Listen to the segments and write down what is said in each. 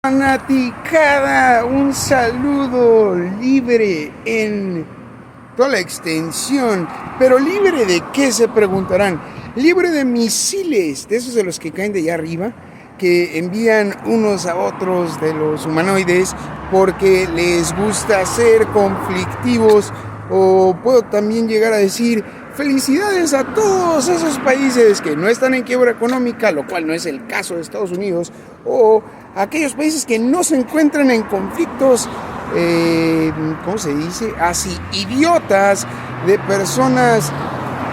Fanaticada, un saludo libre en toda la extensión, pero libre de qué se preguntarán, libre de misiles, de esos de los que caen de allá arriba, que envían unos a otros de los humanoides porque les gusta ser conflictivos, o puedo también llegar a decir felicidades a todos esos países que no están en quiebra económica, lo cual no es el caso de Estados Unidos, o aquellos países que no se encuentran en conflictos, ¿cómo se dice? Así, idiotas, de personas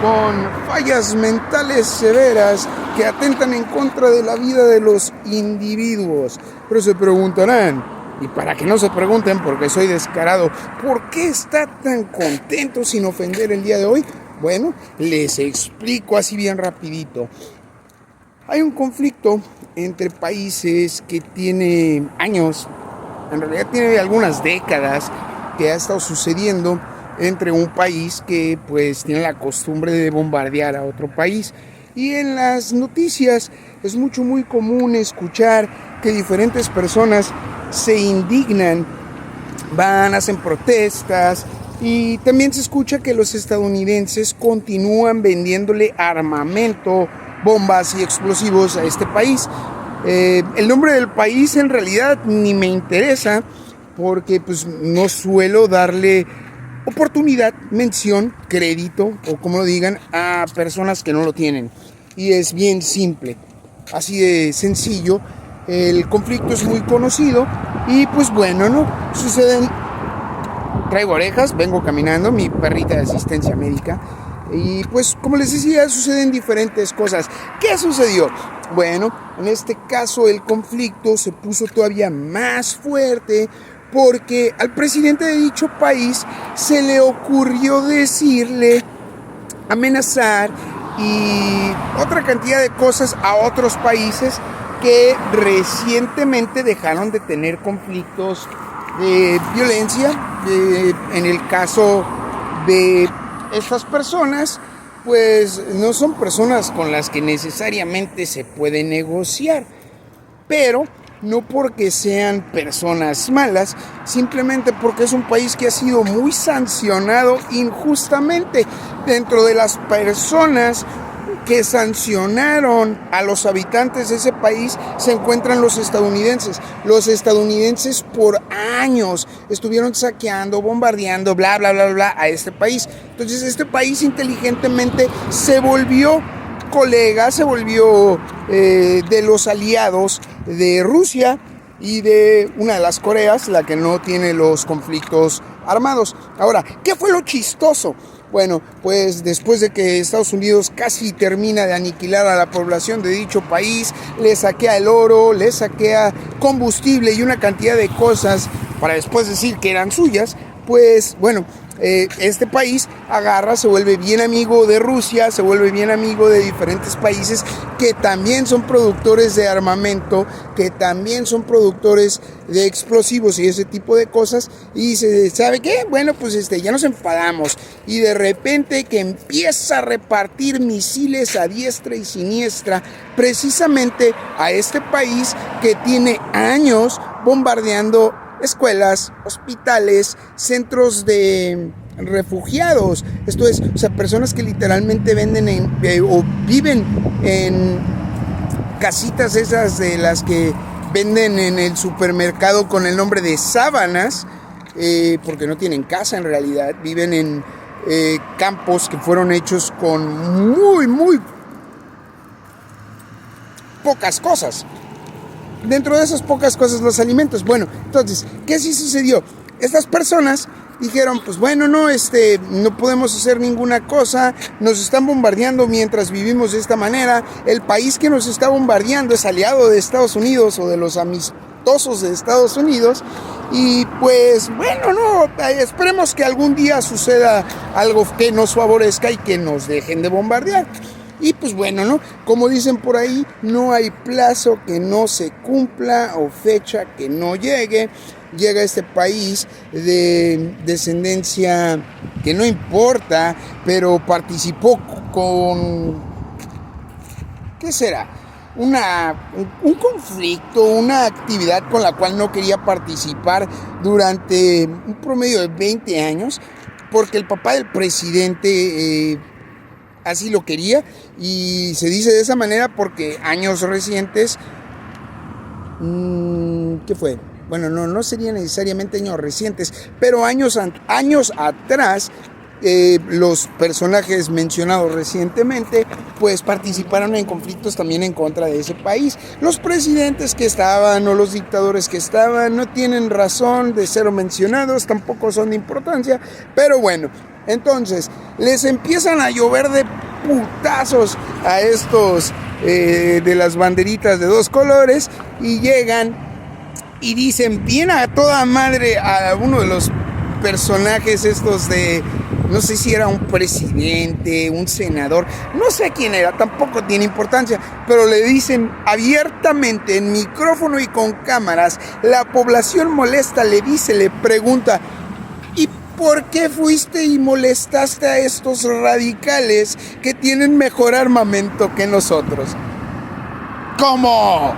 con fallas mentales severas que atentan en contra de la vida de los individuos. Pero se preguntarán, y para que no se pregunten porque soy descarado, ¿por qué está tan contento sin ofender el día de hoy? Bueno, les explico así bien rapidito. Hay un conflicto entre países que tiene años, en realidad tiene algunas décadas, que ha estado sucediendo entre un país que pues tiene la costumbre de bombardear a otro país. Y en las noticias es muy común escuchar que diferentes personas se indignan, hacen protestas, y también se escucha que los estadounidenses continúan vendiéndole armamento, bombas y explosivos a este país. El nombre del país en realidad ni me interesa porque pues no suelo darle oportunidad, mención, crédito o como lo digan a personas que no lo tienen. Y es bien simple, así de sencillo. El conflicto es muy conocido y pues bueno, ¿no? Traigo orejas, vengo caminando, mi perrita de asistencia médica. Y pues como les decía, suceden diferentes cosas. ¿Qué sucedió? Bueno, en este caso el conflicto se puso todavía más fuerte porque al presidente de dicho país se le ocurrió decirle, amenazar y otra cantidad de cosas a otros países que recientemente dejaron de tener conflictos de violencia. En el caso de estas personas, pues no son personas con las que necesariamente se puede negociar, pero no porque sean personas malas, simplemente porque es un país que ha sido muy sancionado injustamente. Dentro de las personas que sancionaron a los habitantes de ese país se encuentran los estadounidenses. Los estadounidenses por años estuvieron saqueando, bombardeando, bla, bla, bla, bla, a este país. Entonces este país inteligentemente se volvió colega, se volvió de los aliados de Rusia y de una de las Coreas, la que no tiene los conflictos armados. Ahora, ¿qué fue lo chistoso? Bueno, pues después de que Estados Unidos casi termina de aniquilar a la población de dicho país, le saquea el oro, le saquea combustible y una cantidad de cosas para después decir que eran suyas, pues bueno, este país agarra, se vuelve bien amigo de Rusia, se vuelve bien amigo de diferentes países que también son productores de armamento, que también son productores de explosivos y ese tipo de cosas, y dice, ¿sabe qué? Bueno, pues ya nos enfadamos, y de repente que empieza a repartir misiles a diestra y siniestra, precisamente a este país que tiene años bombardeando escuelas, hospitales, centros de refugiados. Esto es, o sea, personas que literalmente venden o viven en casitas esas de las que venden en el supermercado con el nombre de sábanas, porque no tienen casa en realidad, viven en campos que fueron hechos con muy pocas cosas. Dentro de esas pocas cosas, los alimentos. Bueno, entonces, ¿qué sí sucedió? Estas personas dijeron, pues bueno, no podemos hacer ninguna cosa, nos están bombardeando mientras vivimos de esta manera, el país que nos está bombardeando es aliado de Estados Unidos o de los amistosos de Estados Unidos, y pues bueno, no, esperemos que algún día suceda algo que nos favorezca y que nos dejen de bombardear. Y pues bueno, ¿no? Como dicen por ahí, no hay plazo que no se cumpla o fecha que no llegue. Llega a este país de descendencia que no importa, pero participó con... ¿qué será? un conflicto, una actividad con la cual no quería participar durante un promedio de 20 años, porque el papá del presidente así lo quería, y se dice de esa manera porque años recientes, ¿qué fue? Bueno, no serían necesariamente años recientes, pero años atrás, los personajes mencionados recientemente pues participaron en conflictos también en contra de ese país. Los presidentes que estaban o los dictadores que estaban no tienen razón de ser mencionados, tampoco son de importancia, pero bueno, entonces les empiezan a llover de putazos a estos de las banderitas de dos colores, y llegan y dicen bien a toda madre a uno de los personajes estos de, no sé si era un presidente, un senador, no sé quién era, tampoco tiene importancia, pero le dicen abiertamente en micrófono y con cámaras, la población molesta le dice, le pregunta: ¿y por qué fuiste y molestaste a estos radicales que tienen mejor armamento que nosotros? ¿Cómo?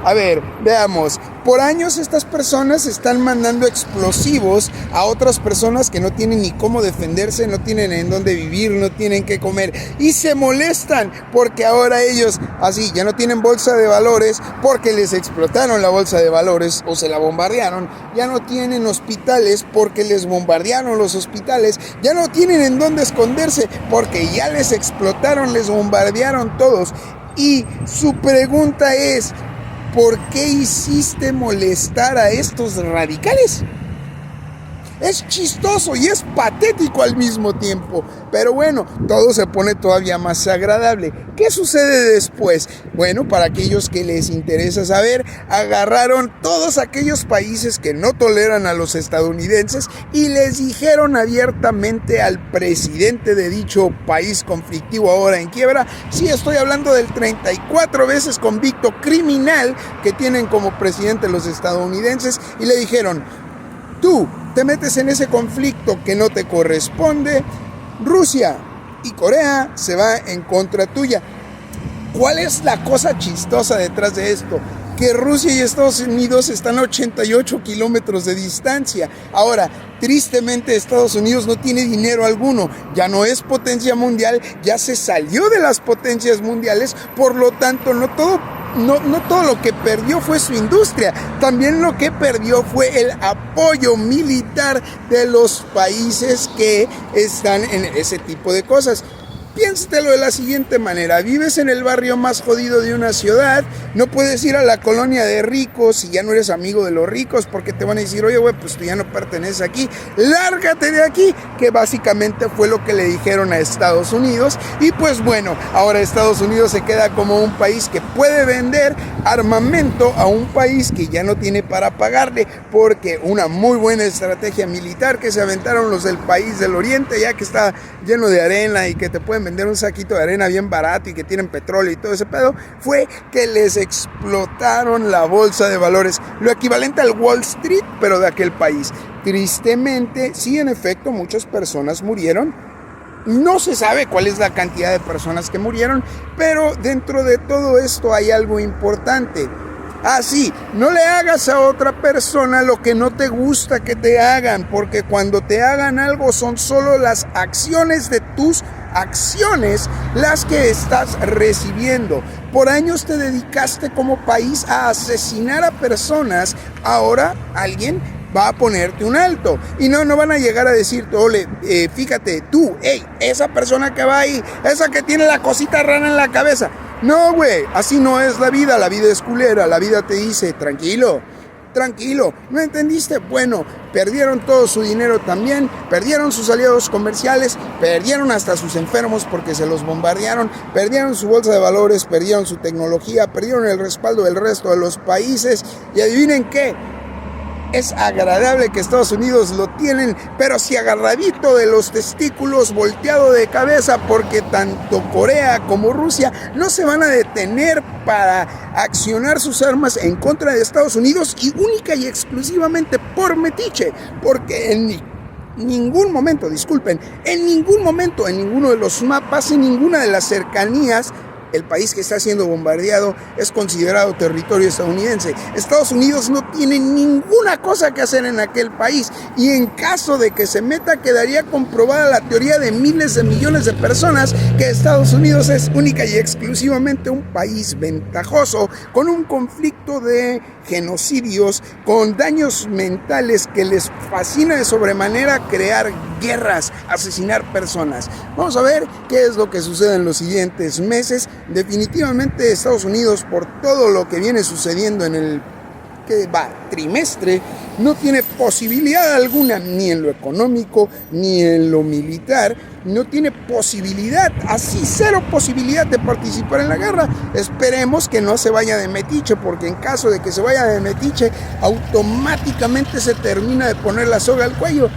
A ver, veamos. Por años estas personas están mandando explosivos a otras personas que no tienen ni cómo defenderse, no tienen en dónde vivir, no tienen qué comer, y se molestan porque ahora ellos así ya no tienen bolsa de valores porque les explotaron la bolsa de valores o se la bombardearon, ya no tienen hospitales porque les bombardearon los hospitales, ya no tienen en dónde esconderse porque ya les explotaron, les bombardearon todos. Y su pregunta es: ¿por qué hiciste molestar a estos radicales? Es chistoso y es patético al mismo tiempo. Pero bueno, todo se pone todavía más agradable. ¿Qué sucede después? Bueno, para aquellos que les interesa saber, agarraron todos aquellos países que no toleran a los estadounidenses y les dijeron abiertamente al presidente de dicho país conflictivo ahora en quiebra, sí, estoy hablando del 34 veces convicto criminal que tienen como presidente los estadounidenses, y le dijeron: tú te metes en ese conflicto que no te corresponde, Rusia y Corea se va en contra tuya. ¿Cuál es la cosa chistosa detrás de esto? Que Rusia y Estados Unidos están a 88 kilómetros de distancia. Ahora, tristemente Estados Unidos no tiene dinero alguno, ya no es potencia mundial, ya se salió de las potencias mundiales, por lo tanto no todo lo que perdió fue su industria, también lo que perdió fue el apoyo militar de los países que están en ese tipo de cosas. Piénsatelo de la siguiente manera: vives en el barrio más jodido de una ciudad, no puedes ir a la colonia de ricos si ya no eres amigo de los ricos, porque te van a decir: oye güey, pues tú ya no perteneces aquí, lárgate de aquí, que básicamente fue lo que le dijeron a Estados Unidos. Y pues bueno, ahora Estados Unidos se queda como un país que puede vender armamento a un país que ya no tiene para pagarle, porque una muy buena estrategia militar que se aventaron los del país del oriente, ya que está lleno de arena y que te pueden vender un saquito de arena bien barato y que tienen petróleo y todo ese pedo, fue que les explotaron la bolsa de valores, lo equivalente al Wall Street, pero de aquel país. Tristemente, sí, en efecto, muchas personas murieron. No se sabe cuál es la cantidad de personas que murieron, pero dentro de todo esto hay algo importante. Así, no le hagas a otra persona lo que no te gusta que te hagan, porque cuando te hagan algo son solo las acciones de tus acciones las que estás recibiendo. Por años te dedicaste como país a asesinar a personas, ahora alguien va a ponerte un alto, y no van a llegar a decirte: ole, fíjate tú, hey, esa persona que va ahí, esa que tiene la cosita rara en la cabeza. No, güey, así no es la vida es culera, la vida te dice: tranquilo, ¿no entendiste? Bueno, perdieron todo su dinero también, perdieron sus aliados comerciales, perdieron hasta sus enfermos porque se los bombardearon, perdieron su bolsa de valores, perdieron su tecnología, perdieron el respaldo del resto de los países, y adivinen qué. Es agradable que Estados Unidos lo tienen, pero si agarradito de los testículos, volteado de cabeza, porque tanto Corea como Rusia no se van a detener para accionar sus armas en contra de Estados Unidos, y única y exclusivamente por metiche, porque en ningún momento, en ninguno de los mapas, en ninguna de las cercanías, el país que está siendo bombardeado es considerado territorio estadounidense. Estados Unidos no tiene ninguna cosa que hacer en aquel país, y en caso de que se meta quedaría comprobada la teoría de miles de millones de personas que Estados Unidos es única y exclusivamente un país ventajoso, con un conflicto de genocidios, con daños mentales que les fascina de sobremanera crear guerras, asesinar personas. Vamos a ver qué es lo que sucede en los siguientes meses. Definitivamente Estados Unidos, por todo lo que viene sucediendo en el trimestre, no tiene posibilidad alguna, ni en lo económico, ni en lo militar, no tiene posibilidad, así cero posibilidad de participar en la guerra. Esperemos que no se vaya de metiche, porque en caso de que se vaya de metiche, automáticamente se termina de poner la soga al cuello.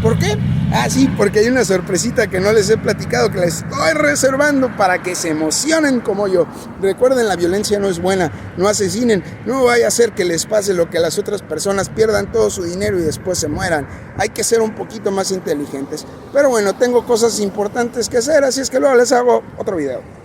¿Por qué? Ah, sí, porque hay una sorpresita que no les he platicado, que les estoy reservando para que se emocionen como yo. Recuerden, la violencia no es buena, no asesinen, no vaya a ser que les pase lo que a las otras personas, pierdan todo su dinero y después se mueran. Hay que ser un poquito más inteligentes. Pero bueno, tengo cosas importantes que hacer, así es que luego les hago otro video.